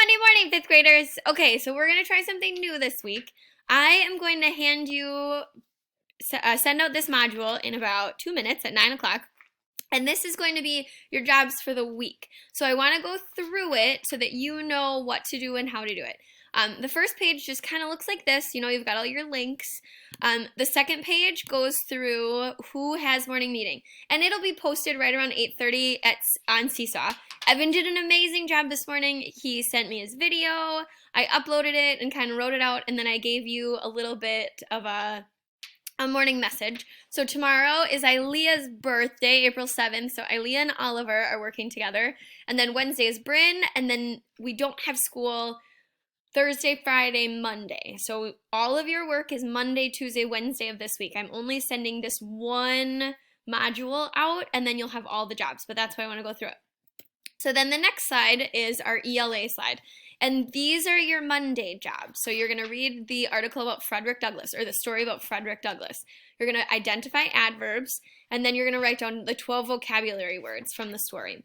Monday morning, fifth graders. Okay, so we're going to try something new this week. I am going to hand you, send out this module in about 2 minutes at 9 o'clock. And this is going to be your jobs for the week. So I want to go through it so that you know what to do and how to do it. The first page just kind of looks like this. You know, you've got all your links. The second page goes through who has morning meeting. And it'll be posted right around 8:30 on Seesaw. Evan did an amazing job this morning. He sent me his video. I uploaded it and kind of wrote it out. And then I gave you a little bit of a morning message. So tomorrow is Ilea's birthday, April 7th. So Ilea and Oliver are working together. And then Wednesday is Bryn. And then we don't have school Thursday, Friday, Monday. So all of your work is Monday, Tuesday, Wednesday of this week. I'm only sending this one module out, and then you'll have all the jobs. But that's why I want to go through it. So then the next slide is our ELA slide. And these are your Monday jobs. So you're going to read the article about Frederick Douglass, or the story about Frederick Douglass. You're going to identify adverbs, and then you're going to write down the 12 vocabulary words from the story.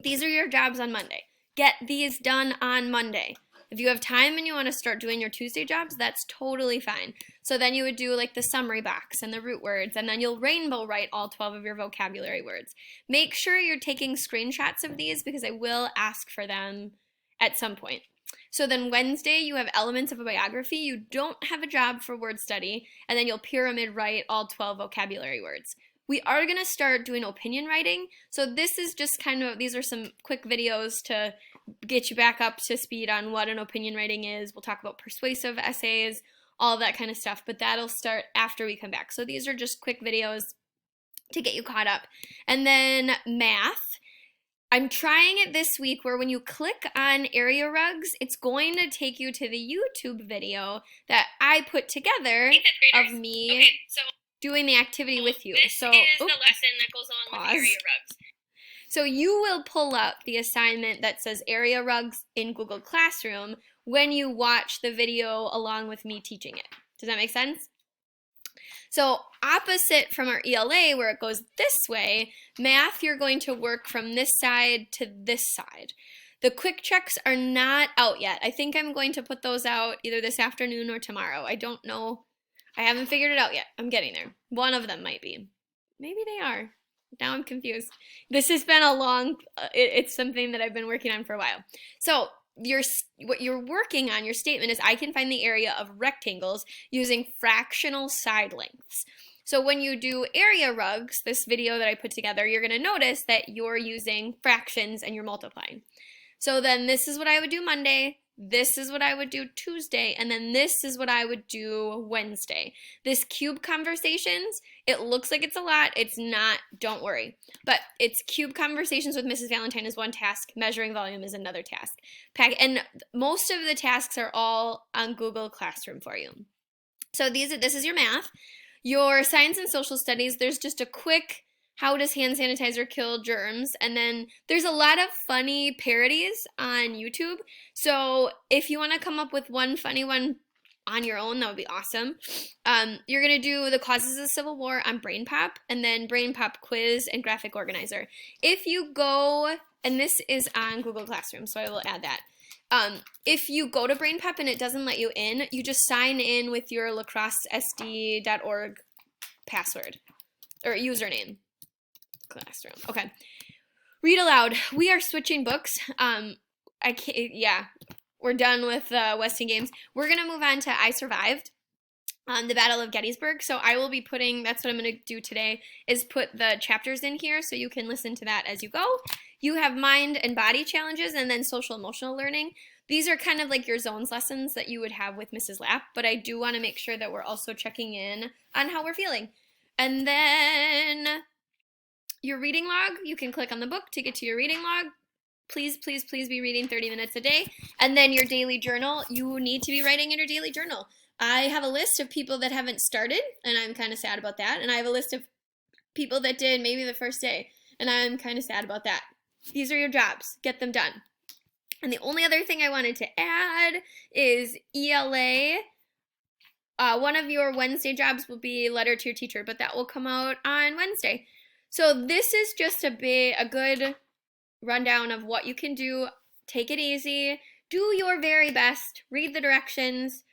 These are your jobs on Monday. Get these done on Monday. If you have time and you want to start doing your Tuesday jobs, that's totally fine. So then you would do like the summary box and the root words, and then you'll rainbow write all 12 of your vocabulary words. Make sure you're taking screenshots of these because I will ask for them at some point. So then Wednesday, you have elements of a biography. You don't have a job for word study, and then you'll pyramid write all 12 vocabulary words. We are going to start doing opinion writing. So this is just kind of, these are some quick videos to get you back up to speed on what an opinion writing is. We'll talk about persuasive essays, all that kind of stuff, but that'll start after we come back. So these are just quick videos to get you caught up. And then math. I'm trying it this week where when you click on area rugs, it's going to take you to the YouTube video that I put together of me doing the activity with you. This is the lesson that goes along with area rugs. So you will pull up the assignment that says area rugs in Google Classroom when you watch the video along with me teaching it. Does that make sense? So opposite from our ELA where it goes this way, math you're going to work from this side to this side. The quick checks are not out yet. I think I'm going to put those out either this afternoon or tomorrow. I don't know. I haven't figured it out yet. I'm getting there. One of them might be. Maybe they are. Now I'm confused. This has been a long, it's something that I've been working on for a while. So what you're working on, your statement is I can find the area of rectangles using fractional side lengths. So when you do area rugs, this video that I put together, you're going to notice that you're using fractions and you're multiplying. So then this is what I would do Monday. This is what I would do Tuesday, and then this is what I would do Wednesday. This cube conversations, it looks like it's a lot. It's not, don't worry. But it's cube conversations with Mrs. Valentine is one task. Measuring volume is another task. And most of the tasks are all on Google Classroom for you. So this is your math. Your science and social studies, there's just a quick how does hand sanitizer kill germs? And then there's a lot of funny parodies on YouTube. So if you want to come up with one funny one on your own, that would be awesome. You're going to do the causes of the Civil War on Brain Pop, and then Brain Pop quiz and graphic organizer. If you go, and this is on Google Classroom, so I will add that. If you go to Brain Pop and it doesn't let you in, you just sign in with your lacrossesd.org password or username. Classroom. Okay. Read aloud. We are switching books. We're done with Weston games. We're going to move on to I Survived, the Battle of Gettysburg. So I will be putting, that's what I'm going to do today, is put the chapters in here so you can listen to that as you go. You have mind and body challenges and then social emotional learning. These are kind of like your zones lessons that you would have with Mrs. Lapp, but I do want to make sure that we're also checking in on how we're feeling. And then your reading log, you can click on the book to get to your reading log. Please, please, please be reading 30 minutes a day. And then your daily journal, you need to be writing in your daily journal. I have a list of people that haven't started, and I'm kind of sad about that. And I have a list of people that did maybe the first day, and I'm kind of sad about that. These are your jobs. Get them done. And the only other thing I wanted to add is ELA. One of your Wednesday jobs will be letter to your teacher, but that will come out on Wednesday. So this is just a good rundown of what you can do. Take it easy. do your very best. Read the directions.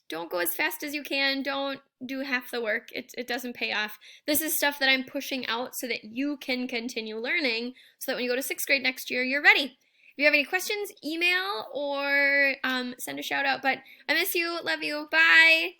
Don't go as fast as you can. Don't do half the work. It doesn't pay off. This is stuff that I'm pushing out so that you can continue learning so that when you go to 6th grade next year, you're ready. If you have any questions, email or send a shout out. But I miss you. Love you. Bye.